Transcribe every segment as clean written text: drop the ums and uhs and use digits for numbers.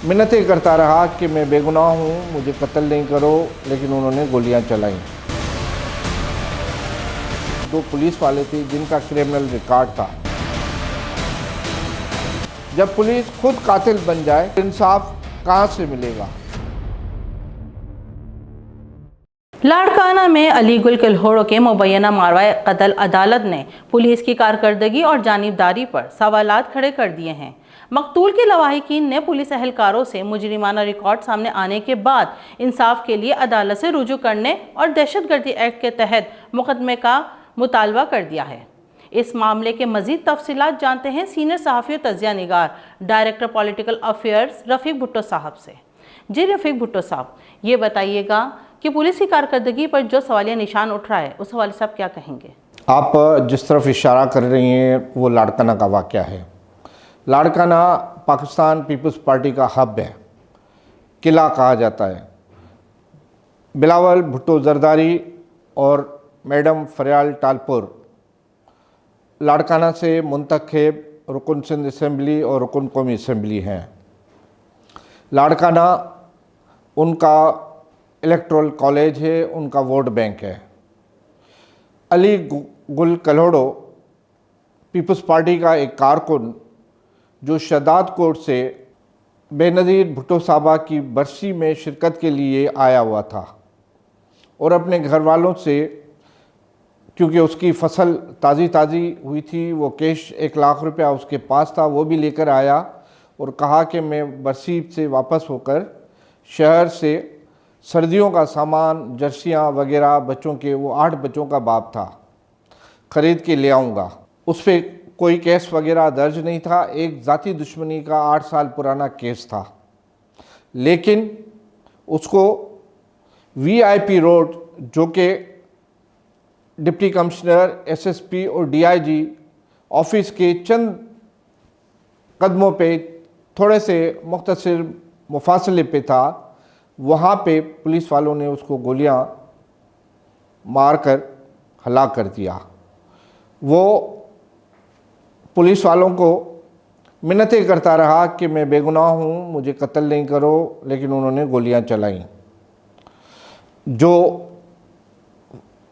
मिन्नतें करता रहा कि मैं बेगुनाह हूँ, मुझे कत्ल नहीं करो, लेकिन उन्होंने गोलियां चलाई। दो पुलिस वाले थे जिनका क्रिमिनल रिकॉर्ड था। जब पुलिस खुद कातिल बन जाए, इंसाफ कहाँ से मिलेगा? लाड़काना में अली गुल कल्होड़ो के मुबैना मारवाए कत्ल अदालत ने पुलिस की कारकर्दगी और जानिबदारी पर सवालात खड़े कर दिए हैं। मकतूल के लवाहिकीन ने पुलिस अहलकारों से मुजरिमाना रिकॉर्ड सामने आने के बाद इंसाफ के लिए अदालत से रुजू करने और दहशतगर्दी एक्ट के तहत मुकदमे का मुतालबा कर दिया है। इस मामले के मजीद तफसीलात जानते हैं सीनियर सहाफ़ी और तजिया निगार डायरेक्टर पॉलिटिकल अफेयर्स रफ़ीक भुट्टो साहब से। जी रफ़ीक भुट्टो साहब, ये बताइएगा कि पुलिस की कारकर्दगी पर जो सवालिया निशान उठ रहा है उस हवाले से आप क्या कहेंगे? आप जिस तरफ इशारा कर रही हैं वो लाड़काना का वाक़या है। लाड़काना पाकिस्तान पीपल्स पार्टी का हब है, किला कहा जाता है। बिलावल भुट्टो जरदारी और मैडम फरियाल टालपुर लाड़काना से मुंतखब रुकन सिंध असम्बली और रुकन कौमी असम्बली हैं। लाड़काना उनका इलेक्टोरल कॉलेज है, उनका वोट बैंक है। अली गुल कल्होड़ो पीपल्स पार्टी का एक कारकुन जो शहदाद कोर्ट से बेनज़ीर भुट्टो साहबा की बरसी में शिरकत के लिए आया हुआ था और अपने घर वालों से, क्योंकि उसकी फसल ताज़ी हुई थी, वो कैश 1 लाख रुपया उसके पास था, वो भी लेकर आया और कहा कि मैं बरसी से वापस होकर शहर से सर्दियों का सामान, जर्सियाँ वगैरह बच्चों के, वो 8 बच्चों का बाप था, ख़रीद के ले आऊँगा। उस पर कोई केस वगैरह दर्ज नहीं था, एक ज़ाती दुश्मनी का 8 साल पुराना केस था। लेकिन उसको VIP रोड, जो कि डिप्टी कमिश्नर, SSP और DIG ऑफिस के चंद कदमों पे, थोड़े से मुख्तसर मुफासले पे था, वहाँ पे पुलिस वालों ने उसको गोलियां मारकर हलाक कर दिया। वो पुलिस वालों को मिन्नतें करता रहा कि मैं बेगुनाह हूँ, मुझे कत्ल नहीं करो, लेकिन उन्होंने गोलियां चलाई जो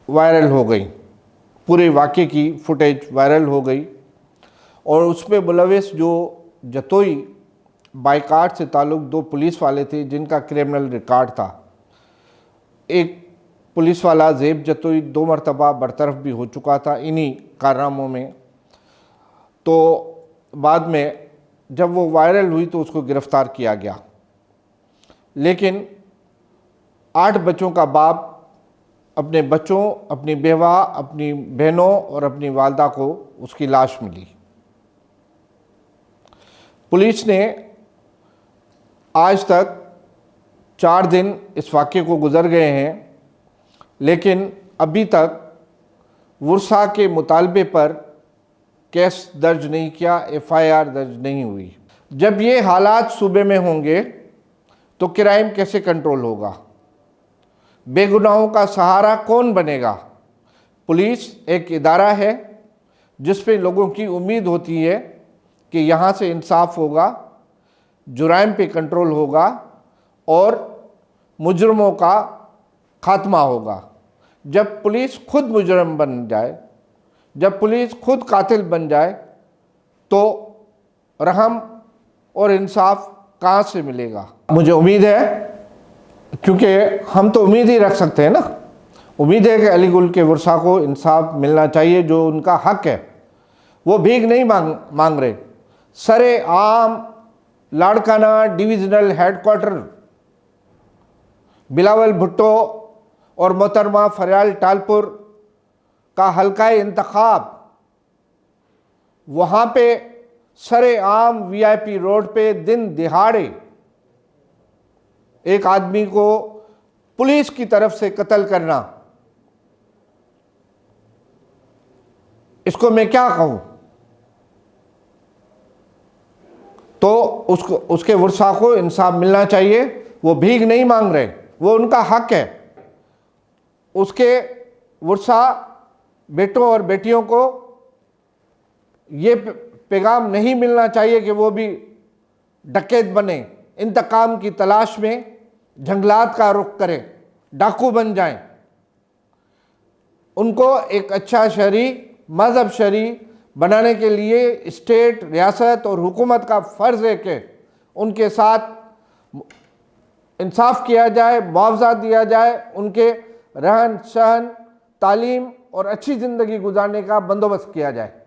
वायरल हो गई। पूरे वाक़े की फुटेज वायरल हो गई और उसमें मुलविस जो जतोई बाइकाट से ताल्लुक़ 2 पुलिस वाले थे जिनका क्रिमिनल रिकॉर्ड था। एक पुलिस वाला ज़ेब जतोई 2 मरतबा बरतरफ भी हो चुका था इन्हीं कारनामों में। तो बाद में जब वो वायरल हुई तो उसको गिरफ़्तार किया गया, लेकिन 8 बच्चों का बाप अपने बच्चों, अपनी बेवा, अपनी बहनों और अपनी वालदा को उसकी लाश मिली। पुलिस ने आज तक 4 दिन इस वाक़े को गुज़र गए हैं, लेकिन अभी तक वर्सा के मुतालबे पर केस दर्ज नहीं किया, FIR दर्ज नहीं हुई। जब ये हालात सूबे में होंगे तो क्राइम कैसे कंट्रोल होगा? बेगुनाहों का सहारा कौन बनेगा? पुलिस एक इदारा है जिस पे लोगों की उम्मीद होती है कि यहाँ से इंसाफ होगा, जुराइम पे कंट्रोल होगा और मुजरमों का खात्मा होगा। जब पुलिस खुद मुजरम बन जाए, जब पुलिस खुद कातिल बन जाए, तो रहम और इंसाफ कहाँ से मिलेगा? मुझे उम्मीद है, क्योंकि हम तो उम्मीद ही रख सकते हैं ना, उम्मीद है कि अली गुल के वर्षा को इंसाफ मिलना चाहिए, जो उनका हक है। वो भीख नहीं मांग रहे। सरे आम लाड़काना डिविजनल हेडक्वार्टर बिलावल भुट्टो और मोहतरमा फरियाल टालपुर का हल्का इंतखाब, वहाँ पे सरे आम VIP रोड पे दिन दिहाड़े एक आदमी को पुलिस की तरफ से कत्ल करना, इसको मैं क्या कहूँ? तो उसके वर्षा को इंसाफ मिलना चाहिए। वो भीख नहीं मांग रहे, वो उनका हक है। उसके वर्षा बेटों और बेटियों को ये पैगाम नहीं मिलना चाहिए कि वो भी डकैत बने, इंतकाम की तलाश में जंगलात का रुख करें, डाकू बन जाएं। उनको एक अच्छा शहरी, मज़हब शहरी बनाने के लिए स्टेट, रियासत और हुकूमत का फ़र्ज़ है कि उनके साथ इंसाफ किया जाए, मुआवजा दिया जाए, उनके रहन सहन, तालीम और अच्छी ज़िंदगी गुजारने का बंदोबस्त किया जाए।